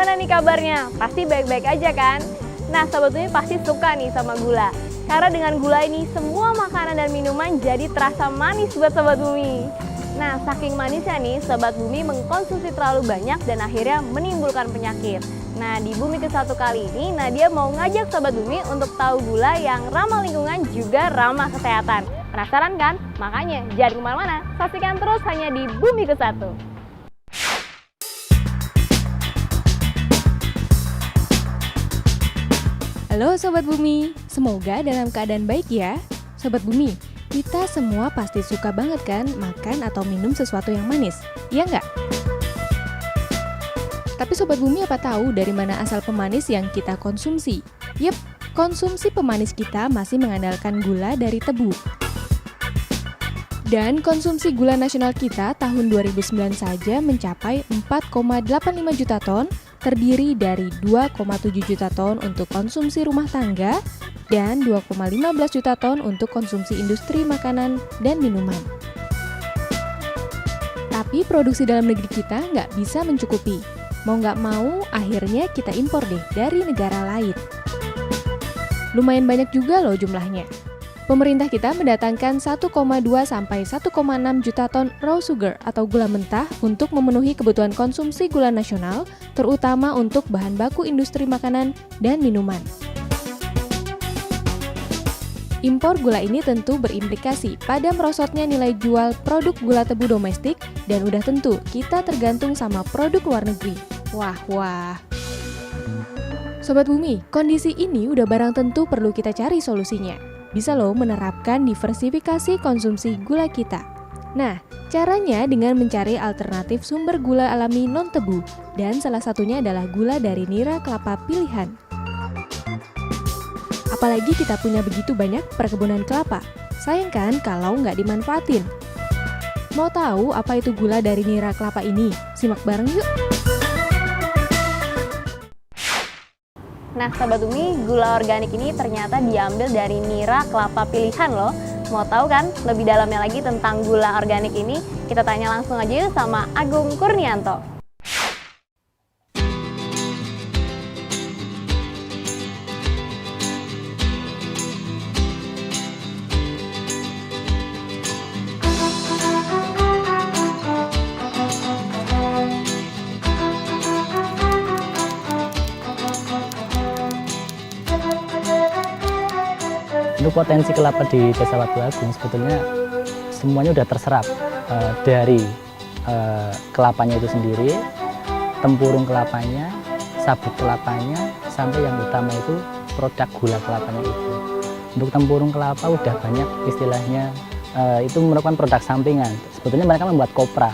Gimana nih kabarnya? Pasti baik-baik aja kan? Nah, Sobat Bumi pasti suka nih sama gula. Karena dengan gula ini, semua makanan dan minuman jadi terasa manis buat Sobat Bumi. Nah, saking manisnya nih, Sobat Bumi mengkonsumsi terlalu banyak dan akhirnya menimbulkan penyakit. Nah, di Bumi ke-1 kali ini, Nadia mau ngajak Sobat Bumi untuk tahu gula yang ramah lingkungan juga ramah kesehatan. Penasaran kan? Makanya jangan kemana-mana, saksikan terus hanya di Bumi ke-1. Halo Sobat Bumi, semoga dalam keadaan baik ya. Sobat Bumi, kita semua pasti suka banget kan makan atau minum sesuatu yang manis, iya nggak? Tapi Sobat Bumi apa tahu dari mana asal pemanis yang kita konsumsi? Yep, konsumsi pemanis kita masih mengandalkan gula dari tebu. Dan konsumsi gula nasional kita tahun 2009 saja mencapai 4,85 juta ton, terdiri dari 2,7 juta ton untuk konsumsi rumah tangga dan 2,15 juta ton untuk konsumsi industri makanan dan minuman. Tapi produksi dalam negeri kita nggak bisa mencukupi. Mau nggak mau, akhirnya kita impor deh dari negara lain. Lumayan banyak juga loh jumlahnya. Pemerintah kita mendatangkan 1,2 sampai 1,6 juta ton raw sugar atau gula mentah untuk memenuhi kebutuhan konsumsi gula nasional, terutama untuk bahan baku industri makanan dan minuman. Impor gula ini tentu berimplikasi pada merosotnya nilai jual produk gula tebu domestik dan udah tentu kita tergantung sama produk luar negeri. Wah. Sobat Bumi, kondisi ini udah barang tentu perlu kita cari solusinya. Bisa loh menerapkan diversifikasi konsumsi gula kita. Nah, caranya dengan mencari alternatif sumber gula alami non-tebu, dan salah satunya adalah gula dari nira kelapa pilihan. Apalagi kita punya begitu banyak perkebunan kelapa, sayang kan kalau nggak dimanfaatin. Mau tahu apa itu gula dari nira kelapa ini? Simak bareng yuk! Nah, Sobat Bumi, gula organik ini ternyata diambil dari nira kelapa pilihan loh. Mau tahu kan lebih dalamnya lagi tentang gula organik ini? Kita tanya langsung aja yuk sama Agung Kurnianto. Untuk potensi kelapa di Desa Watu Agung sebetulnya semuanya sudah terserap dari kelapanya itu sendiri, tempurung kelapanya, sabut kelapanya, sampai yang utama itu produk gula kelapanya itu. Untuk tempurung kelapa udah banyak istilahnya, itu merupakan produk sampingan. Sebetulnya mereka membuat kopra.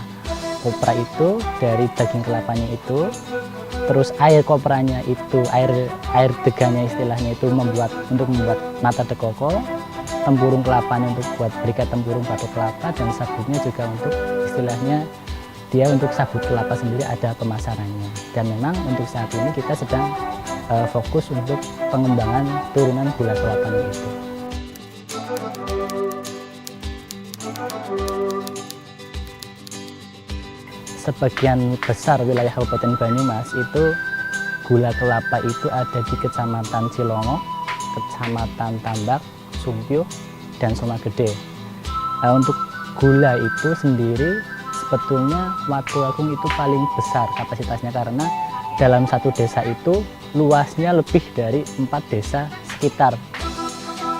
Kopra itu dari daging kelapanya itu, terus air kopranya itu, air deganya istilahnya itu untuk membuat mata dekoko, tempurung kelapanya untuk buat berikat tempurung batu kelapa, dan sabutnya juga untuk istilahnya dia untuk sabut kelapa sendiri ada pemasarannya. Dan memang untuk saat ini kita sedang fokus untuk pengembangan turunan gula kelapanya itu. Sebagian besar wilayah Kabupaten Banyumas itu gula kelapa itu ada di Kecamatan Cilongok, Kecamatan Tambak, Sumpyuh, dan Somagede. Untuk gula itu sendiri sebetulnya Watu Agung itu paling besar kapasitasnya, karena dalam satu desa itu luasnya lebih dari 4 desa sekitar.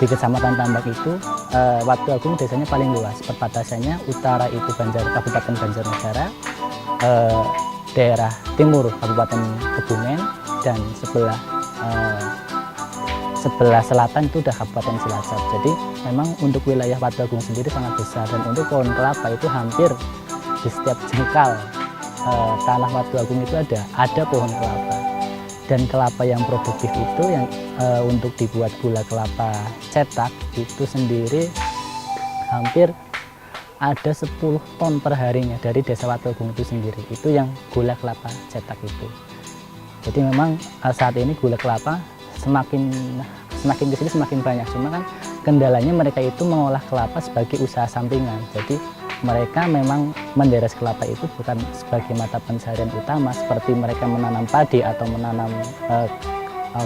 Di Kecamatan Tambak itu Watu Agung desanya paling luas, perbatasannya utara itu Kabupaten Banjarnegara, daerah timur Kabupaten Kebumen, dan sebelah selatan itu udah Kabupaten Cilacap. Jadi memang untuk wilayah Watu Agung sendiri sangat besar, dan untuk pohon kelapa itu hampir di setiap jengkal tanah Watu Agung itu ada pohon kelapa. Dan kelapa yang produktif itu yang untuk dibuat gula kelapa cetak itu sendiri hampir ada 10 ton per harinya dari Desa Watu Agung itu sendiri. Itu yang gula kelapa cetak itu. Jadi memang saat ini gula kelapa semakin kesini semakin banyak. Cuma kan kendalanya mereka itu mengolah kelapa sebagai usaha sampingan. Jadi mereka memang menderes kelapa itu bukan sebagai mata pencaharian utama seperti mereka menanam padi atau menanam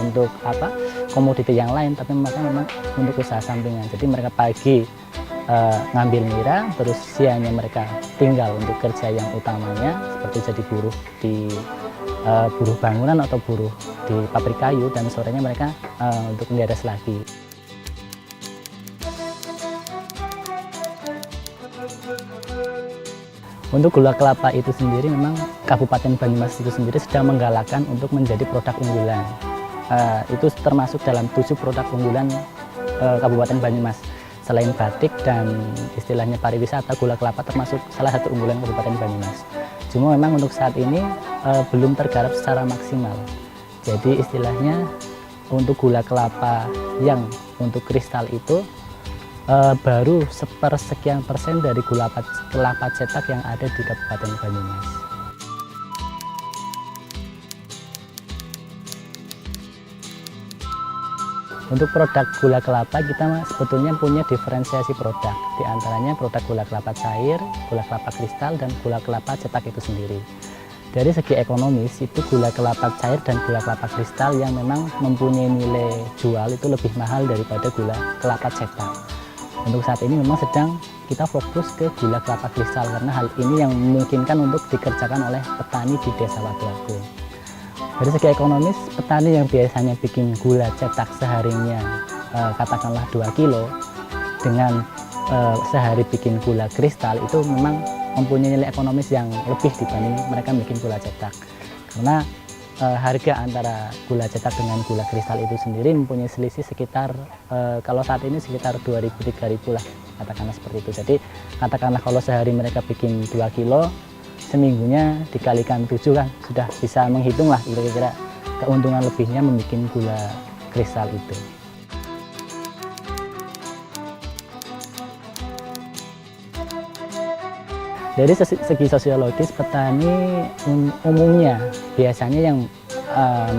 untuk komoditi yang lain, tapi mereka memang untuk usaha sampingan. Jadi mereka pagi ngambil nira, terus siangnya mereka tinggal untuk kerja yang utamanya seperti jadi buruh di buruh bangunan atau buruh di pabrik kayu, dan sorenya mereka untuk menderes lagi. Untuk gula kelapa itu sendiri memang Kabupaten Banyumas itu sendiri sedang menggalakkan untuk menjadi produk unggulan. Itu termasuk dalam 7 produk unggulan Kabupaten Banyumas. Selain batik dan istilahnya pariwisata, gula kelapa termasuk salah satu unggulan Kabupaten Banyumas. Cuma memang untuk saat ini belum tergarap secara maksimal. Jadi istilahnya untuk gula kelapa yang untuk kristal itu baru sepersekian persen dari gula kelapa cetak yang ada di Kabupaten Banyumas. Untuk produk gula kelapa kita sebetulnya punya diferensiasi produk. Di antaranya produk gula kelapa cair, gula kelapa kristal, dan gula kelapa cetak itu sendiri. Dari segi ekonomis itu gula kelapa cair dan gula kelapa kristal yang memang mempunyai nilai jual itu lebih mahal daripada gula kelapa cetak. Untuk saat ini memang sedang kita fokus ke gula kelapa kristal karena hal ini yang memungkinkan untuk dikerjakan oleh petani di Desa Watu Agung. Dari segi ekonomis, petani yang biasanya bikin gula cetak seharinya katakanlah 2 kilo dengan sehari bikin gula kristal itu memang mempunyai nilai ekonomis yang lebih dibanding mereka bikin gula cetak. Karena harga antara gula cetak dengan gula kristal itu sendiri mempunyai selisih sekitar kalau saat ini sekitar 2.000-3.000 lah, katakanlah seperti itu. Jadi katakanlah kalau sehari mereka bikin 2 kilo, seminggunya dikalikan 7 kan sudah bisa menghitung lah kira-kira keuntungan lebihnya membuat gula kristal itu. Dari segi sosiologis, petani umumnya biasanya yang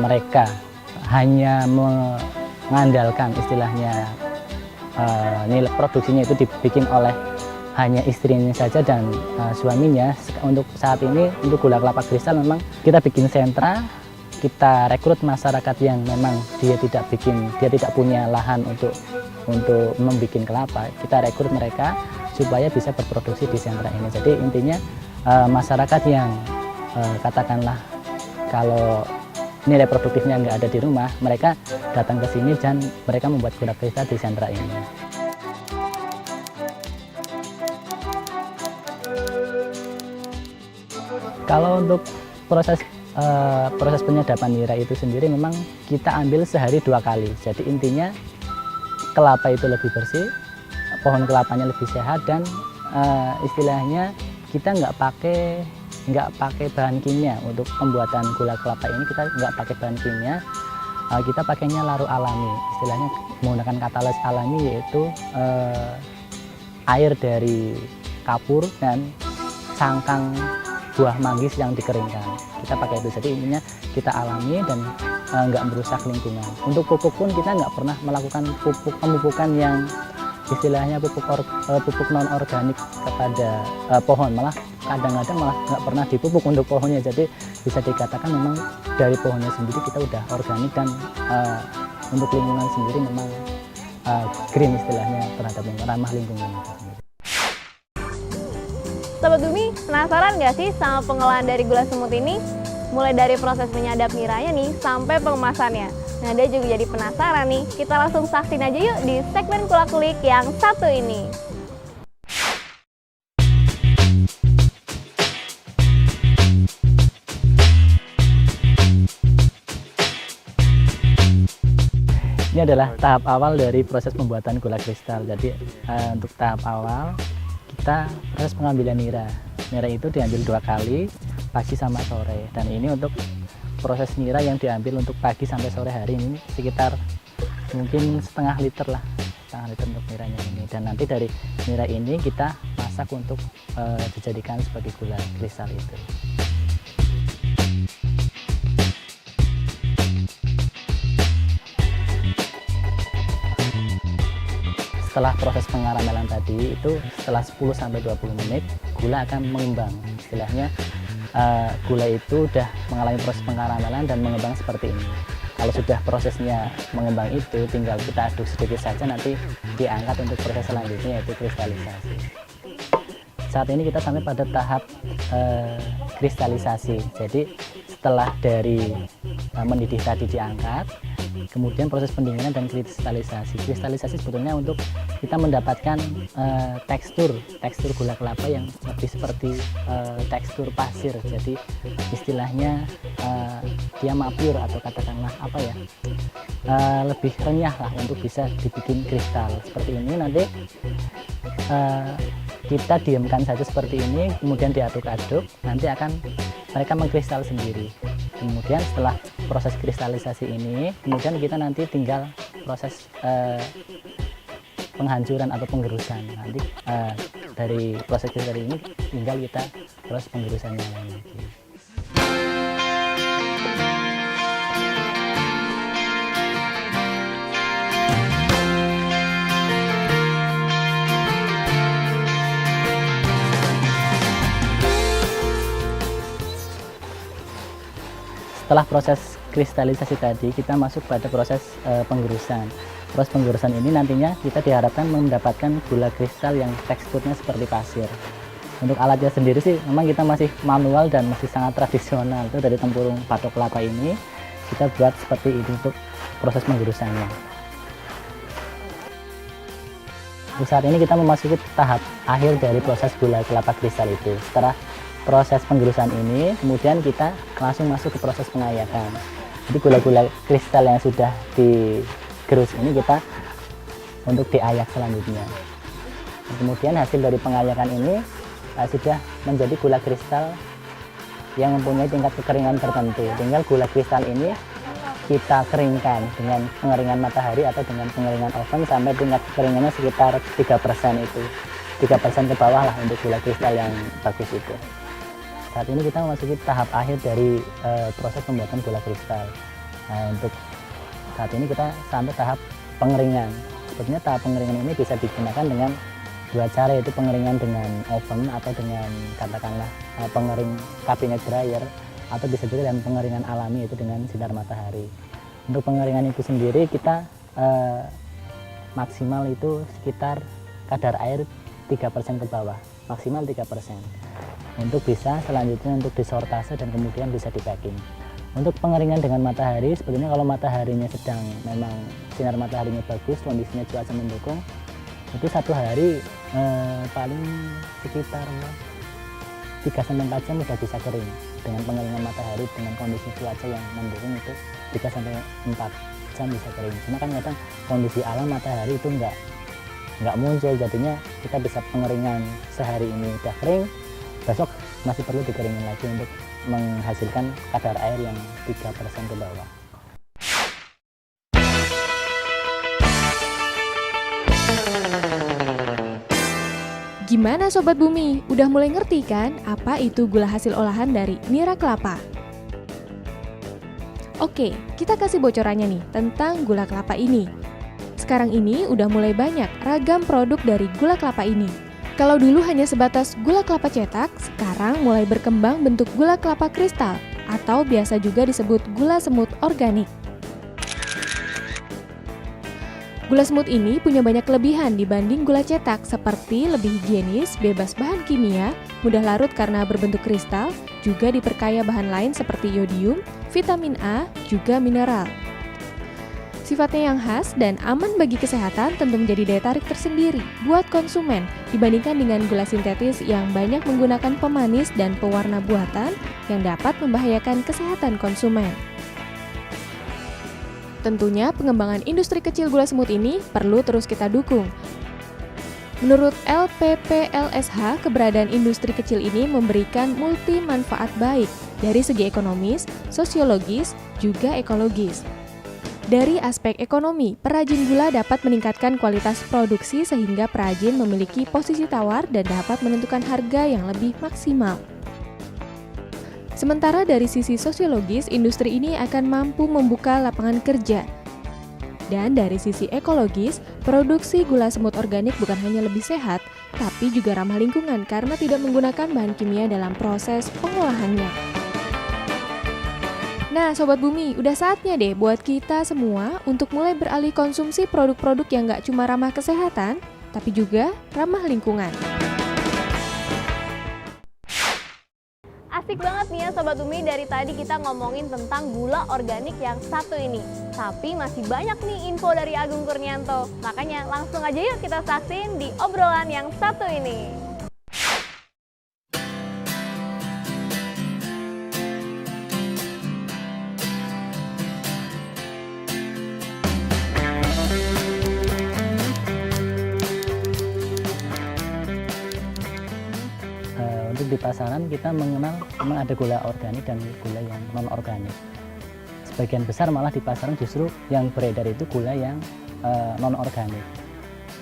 mereka hanya mengandalkan istilahnya nilai produksinya itu dibikin oleh hanya istrinya saja dan suaminya. Untuk saat ini untuk gula kelapa kristal memang kita bikin sentra, kita rekrut masyarakat yang memang dia tidak punya lahan untuk membuat kelapa. Kita rekrut mereka supaya bisa berproduksi di sentra ini. Jadi intinya masyarakat yang katakanlah kalau nilai produktifnya nggak ada di rumah, mereka datang ke sini dan mereka membuat gula kristal di sentra ini. Kalau untuk proses penyadapan nira itu sendiri memang kita ambil sehari 2 kali. Jadi intinya kelapa itu lebih bersih, pohon kelapanya lebih sehat, dan istilahnya kita nggak pakai bahan kimia untuk pembuatan gula kelapa ini. Kita nggak pakai bahan kimia, kita pakainya larut alami. Istilahnya menggunakan katalis alami, yaitu air dari kapur dan cangkang buah manggis yang dikeringkan. Kita pakai itu. Jadi intinya kita alami dan nggak merusak lingkungan. Untuk pupuk pun kita nggak pernah melakukan pemupukan yang istilahnya pupuk non organik kepada pohon, malah kadang-kadang malah nggak pernah dipupuk untuk pohonnya. Jadi bisa dikatakan memang dari pohonnya sendiri kita udah organik, dan untuk lingkungan sendiri memang green istilahnya, terhadap ramah lingkungan. Sobat Bumi, penasaran nggak sih sama pengolahan dari gula semut ini? Mulai dari proses menyadap niranya nih, sampai pengemasannya. Nah, dia juga jadi penasaran nih. Kita langsung saksin aja yuk di segmen Kulik yang satu ini. Ini adalah tahap awal dari proses pembuatan gula kristal. Jadi untuk tahap awal kita proses pengambilan nira. Nira itu diambil 2 kali, pagi sama sore. Dan ini untuk proses nira yang diambil untuk pagi sampai sore hari ini sekitar mungkin setengah liter untuk niranya ini. Dan nanti dari nira ini kita masak untuk dijadikan sebagai gula kristal itu. setelah proses pengaramelan tadi itu setelah 10-20 menit gula akan mengembang. Istilahnya gula itu udah mengalami proses pengaramelan dan mengembang seperti ini. Kalau sudah prosesnya mengembang itu tinggal kita aduk sedikit saja, nanti diangkat untuk proses selanjutnya yaitu kristalisasi. Saat ini kita sampai pada tahap kristalisasi. Jadi setelah dari mendidih tadi diangkat, kemudian proses pendinginan dan kristalisasi. Kristalisasi sebetulnya untuk kita mendapatkan tekstur gula kelapa yang lebih seperti tekstur pasir. Jadi istilahnya dia mapur atau katakanlah apa ya, lebih renyah lah untuk bisa dibikin kristal. Seperti ini nanti kita diamkan saja seperti ini, kemudian diaduk-aduk, nanti akan mereka mengkristal sendiri. Kemudian setelah proses kristalisasi ini, kemudian kita nanti tinggal proses penghancuran atau penggerusan. Nanti dari proses kristalisasi ini tinggal kita proses penggerusannya lagi. Setelah proses kristalisasi tadi, kita masuk pada proses penggerusan. Proses penggerusan ini nantinya kita diharapkan mendapatkan gula kristal yang teksturnya seperti pasir. Untuk alatnya sendiri sih memang kita masih manual dan masih sangat tradisional. Itu dari tempurung batok kelapa ini kita buat seperti ini untuk proses penggerusannya. Saat ini kita memasuki tahap akhir dari proses gula kelapa kristal itu. Setelah proses penggerusan ini, kemudian kita langsung masuk ke proses pengayakan. Jadi gula-gula kristal yang sudah digerus ini kita untuk diayak selanjutnya. Kemudian hasil dari pengayakan ini sudah menjadi gula kristal yang mempunyai tingkat kekeringan tertentu. Tinggal gula kristal ini kita keringkan dengan pengeringan matahari atau dengan pengeringan oven sampai tingkat kekeringannya sekitar 3% itu. 3% ke bawah lah untuk gula kristal yang bagus itu. Saat ini kita memasuki tahap akhir dari proses pembuatan gula kristal. Untuk saat ini kita sampai tahap pengeringan. Sebetulnya tahap pengeringan ini bisa digunakan dengan dua cara, yaitu pengeringan dengan oven atau dengan katakanlah pengering cabinet dryer, atau bisa juga dengan pengeringan alami, yaitu dengan sinar matahari. Untuk pengeringan itu sendiri kita maksimal itu sekitar kadar air 3% ke bawah, maksimal 3%. Untuk bisa selanjutnya untuk disortase dan kemudian bisa di packing. Untuk pengeringan dengan matahari, sebetulnya kalau mataharinya sedang memang sinar mataharinya bagus, kondisinya cuaca mendukung, itu satu hari paling sekitar 3-4 jam sudah bisa kering. Dengan pengeringan matahari dengan kondisi cuaca yang mendukung itu 3-4 jam bisa kering. Cuma kan kadang kondisi alam matahari itu nggak muncul, jadinya kita bisa pengeringan sehari ini udah kering, besok masih perlu dikeringin lagi untuk menghasilkan kadar air yang 3% ke bawah. Gimana Sobat Bumi? Udah mulai ngerti kan apa itu gula hasil olahan dari nira kelapa? Oke, kita kasih bocorannya nih tentang gula kelapa ini. Sekarang ini udah mulai banyak ragam produk dari gula kelapa ini. Kalau dulu hanya sebatas gula kelapa cetak, sekarang mulai berkembang bentuk gula kelapa kristal atau biasa juga disebut gula semut organik. Gula semut ini punya banyak kelebihan dibanding gula cetak, seperti lebih higienis, bebas bahan kimia, mudah larut karena berbentuk kristal, juga diperkaya bahan lain seperti yodium, vitamin A, juga mineral. Sifatnya yang khas dan aman bagi kesehatan tentu menjadi daya tarik tersendiri buat konsumen dibandingkan dengan gula sintetis yang banyak menggunakan pemanis dan pewarna buatan yang dapat membahayakan kesehatan konsumen. Tentunya pengembangan industri kecil gula semut ini perlu terus kita dukung. Menurut LPPLSH, keberadaan industri kecil ini memberikan multi manfaat baik dari segi ekonomis, sosiologis, juga ekologis. Dari aspek ekonomi, perajin gula dapat meningkatkan kualitas produksi sehingga perajin memiliki posisi tawar dan dapat menentukan harga yang lebih maksimal. Sementara dari sisi sosiologis, industri ini akan mampu membuka lapangan kerja. Dan dari sisi ekologis, produksi gula semut organik bukan hanya lebih sehat, tapi juga ramah lingkungan karena tidak menggunakan bahan kimia dalam proses pengolahannya. Nah, Sobat Bumi, udah saatnya deh buat kita semua untuk mulai beralih konsumsi produk-produk yang nggak cuma ramah kesehatan, tapi juga ramah lingkungan. Asik banget nih ya Sobat Bumi, dari tadi kita ngomongin tentang gula organik yang satu ini. Tapi masih banyak nih info dari Agung Kurnianto. Makanya langsung aja yuk kita saksiin di obrolan yang satu ini. Untuk di pasaran kita mengenal memang ada gula organik dan gula yang non organik. Sebagian besar malah di pasaran justru yang beredar itu gula yang non organik.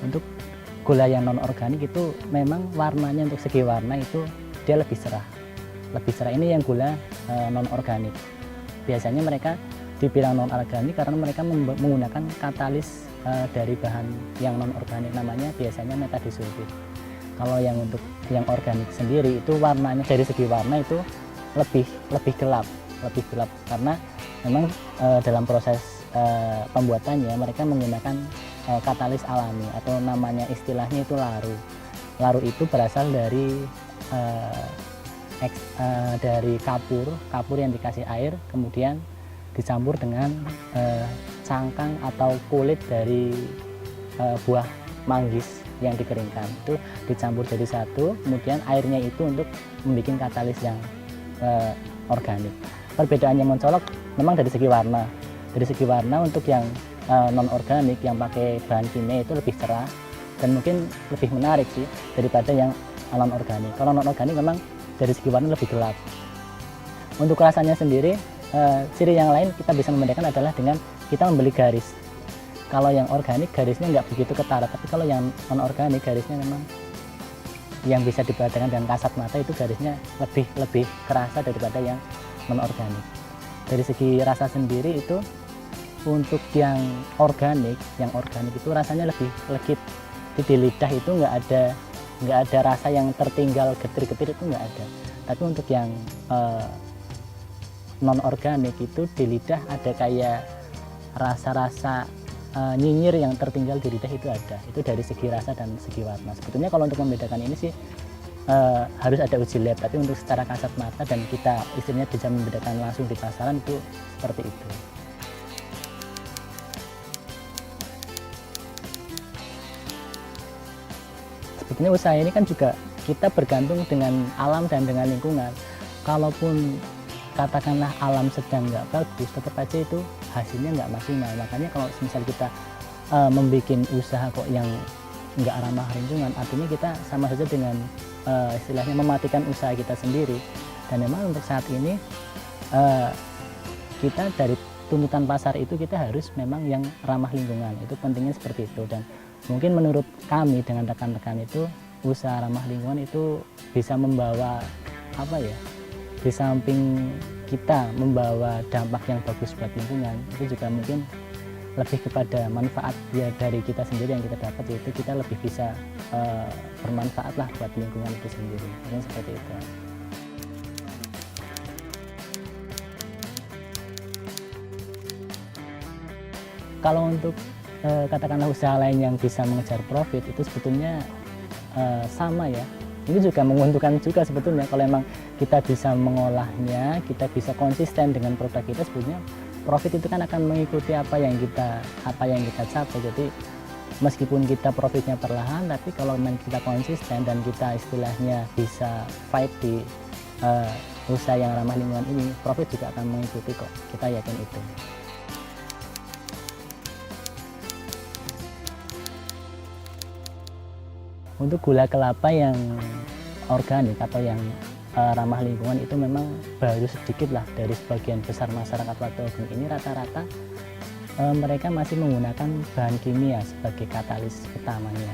Untuk gula yang non organik itu memang warnanya, untuk segi warna itu dia lebih cerah. Lebih cerah ini yang gula non organik. Biasanya mereka dibilang non organik karena mereka menggunakan katalis dari bahan yang non organik, namanya biasanya metadisulfit. Kalau yang untuk yang organik sendiri itu warnanya, dari segi warna itu lebih gelap karena memang dalam proses pembuatannya mereka menggunakan katalis alami atau namanya istilahnya itu laru. Laru itu berasal dari kapur yang dikasih air kemudian dicampur dengan cangkang atau kulit dari buah manggis yang dikeringkan, itu dicampur jadi satu, kemudian airnya itu untuk membuat katalis yang organik. Perbedaannya mencolok memang dari segi warna. Dari segi warna untuk yang non organik yang pakai bahan kimia itu lebih cerah dan mungkin lebih menarik sih daripada yang non organik. Kalau non organik memang dari segi warna lebih gelap. Untuk rasanya sendiri, ciri yang lain kita bisa membedakan adalah dengan kita membeli garis. Kalau yang organik garisnya nggak begitu ketara, tapi kalau yang non organik garisnya memang yang bisa diperhatikan dengan kasat mata itu garisnya lebih kerasa daripada yang non organik. Dari segi rasa sendiri itu untuk yang organik itu rasanya lebih legit. Di lidah itu nggak ada rasa yang tertinggal getir-getir, itu nggak ada. Tapi untuk yang non organik itu di lidah ada kayak rasa-rasa nyinyir yang tertinggal di lidah itu ada. Itu dari segi rasa dan segi warna. Sebetulnya kalau untuk membedakan ini sih harus ada uji lab, tapi untuk secara kasat mata dan kita istilahnya bisa membedakan langsung di pasaran itu seperti itu. Sebetulnya usaha ini kan juga kita bergantung dengan alam dan dengan lingkungan. Kalaupun katakanlah alam sedang nggak bagus, tetap aja itu hasilnya nggak maksimal. Makanya kalau misal kita membuat usaha kok yang nggak ramah lingkungan, artinya kita sama saja dengan istilahnya mematikan usaha kita sendiri. Dan memang untuk saat ini kita dari tuntutan pasar itu kita harus memang yang ramah lingkungan, itu pentingnya seperti itu. Dan mungkin menurut kami dengan rekan-rekan itu usaha ramah lingkungan itu bisa membawa apa ya, di samping kita membawa dampak yang bagus buat lingkungan, itu juga mungkin lebih kepada manfaat ya dari kita sendiri yang kita dapat, yaitu kita lebih bisa bermanfaat lah buat lingkungan itu sendiri. Mungkin seperti itu. Kalau untuk katakanlah usaha lain yang bisa mengejar profit itu sebetulnya sama ya. Ini juga menguntungkan juga sebetulnya kalau memang kita bisa mengolahnya, kita bisa konsisten dengan produk kita, sebetulnya profit itu kan akan mengikuti apa yang kita capai. Jadi meskipun kita profitnya perlahan, tapi kalau memang kita konsisten dan kita istilahnya bisa fight di usaha yang ramah lingkungan ini, profit juga akan mengikuti kok. Kita yakin itu. Untuk gula kelapa yang organik atau yang ramah lingkungan itu memang baru sedikit lah dari sebagian besar masyarakat Watugong ini. Rata-rata mereka masih menggunakan bahan kimia sebagai katalis utamanya.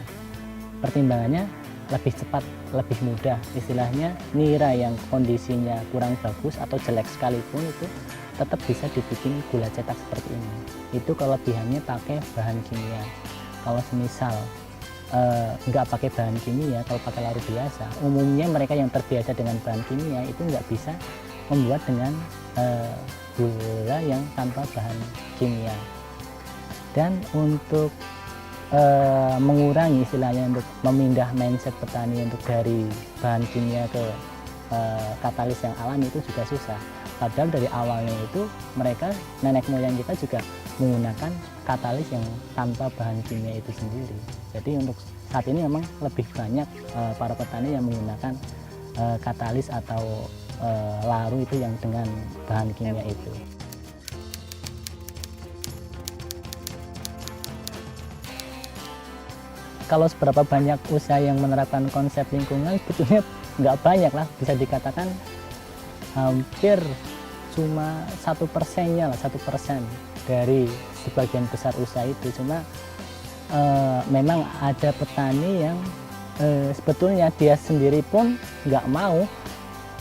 Pertimbangannya lebih cepat, lebih mudah. Istilahnya nira yang kondisinya kurang bagus atau jelek sekalipun itu tetap bisa dibikin gula cetak seperti ini. Itu kelebihannya pakai bahan kimia. Kalau semisal nggak pakai bahan kimia, kalau pakai larut biasa, umumnya mereka yang terbiasa dengan bahan kimia itu nggak bisa membuat dengan gula yang tanpa bahan kimia. Dan untuk mengurangi istilahnya, untuk memindah mindset petani untuk dari bahan kimia ke katalis yang alami itu juga susah. Padahal dari awalnya itu mereka, nenek moyang kita juga menggunakan katalis yang tanpa bahan kimia itu sendiri. Jadi untuk saat ini memang lebih banyak para petani yang menggunakan katalis atau laru itu yang dengan bahan kimia itu. Kalau seberapa banyak usaha yang menerapkan konsep lingkungan, sebetulnya nggak banyak lah, bisa dikatakan hampir cuma 1%-nya lah, 1% dari sebagian besar usaha itu. Cuma memang ada petani yang sebetulnya dia sendiri pun nggak mau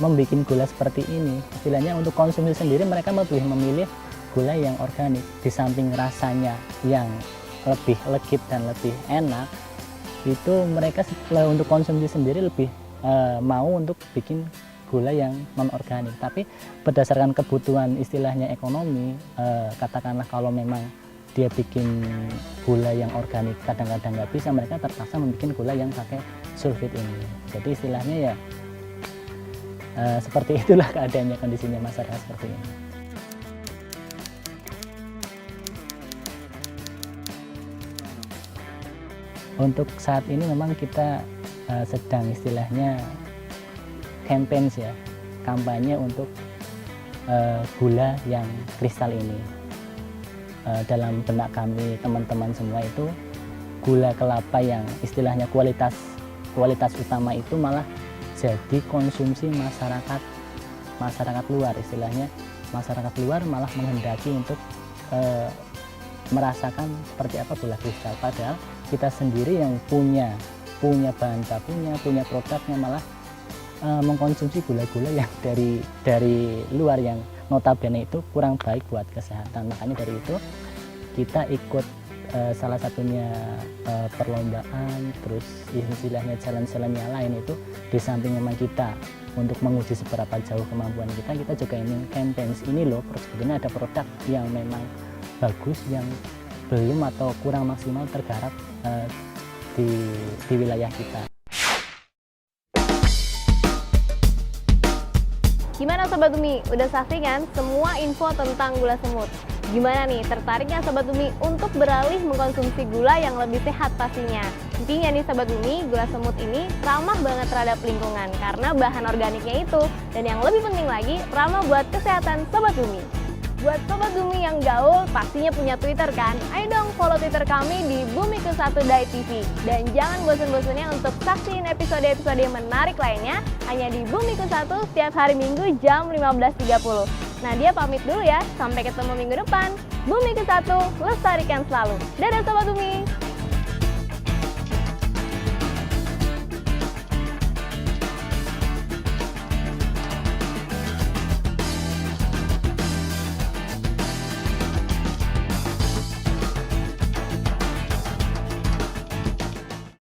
membuat gula seperti ini. Istilahnya untuk konsumsi sendiri mereka lebih memilih gula yang organik. Di samping rasanya yang lebih legit dan lebih enak, itu mereka untuk konsumsi sendiri lebih mau untuk bikin gula yang non organik. Tapi berdasarkan kebutuhan istilahnya ekonomi, katakanlah kalau memang dia bikin gula yang organik kadang-kadang nggak bisa, mereka terpaksa membuat gula yang pakai sulfit ini. Jadi istilahnya ya seperti itulah keadaannya, kondisinya masyarakat seperti ini. Untuk saat ini memang kita sedang istilahnya campaign ya, kampanye untuk gula yang kristal ini. Dalam benak kami teman-teman semua itu, gula kelapa yang istilahnya kualitas utama itu malah jadi konsumsi masyarakat luar. Istilahnya masyarakat luar malah menghendaki untuk merasakan seperti apa gula kristal, padahal kita sendiri yang punya bahan bakunya, punya produknya malah mengkonsumsi gula-gula yang dari luar yang notabene itu kurang baik buat kesehatan. Makanya dari itu kita ikut salah satunya perlombaan, terus istilahnya challenge-challenge yang lain itu, di samping memang kita untuk menguji seberapa jauh kemampuan kita juga ingin campaign ini loh, sebetulnya ada produk yang memang bagus yang belum atau kurang maksimal tergarap di wilayah kita. Gimana Sobat Bumi? Udah saksi kan semua info tentang gula semut? Gimana nih, tertariknya Sobat Bumi untuk beralih mengkonsumsi gula yang lebih sehat pastinya? Intinya nih Sobat Bumi, gula semut ini ramah banget terhadap lingkungan karena bahan organiknya itu. Dan yang lebih penting lagi, ramah buat kesehatan Sobat Bumi. Buat Sobat Bumi yang gaul, pastinya punya Twitter kan? Ayo dong follow Twitter kami di Bumiku1 Diet TV. Dan jangan bosan-bosannya untuk saksiin episode-episode menarik lainnya hanya di Bumiku1 setiap hari Minggu jam 15.30. Nadia pamit dulu ya, sampai ketemu minggu depan. Bumiku1, lestarikan selalu. Dadah Sobat Bumi!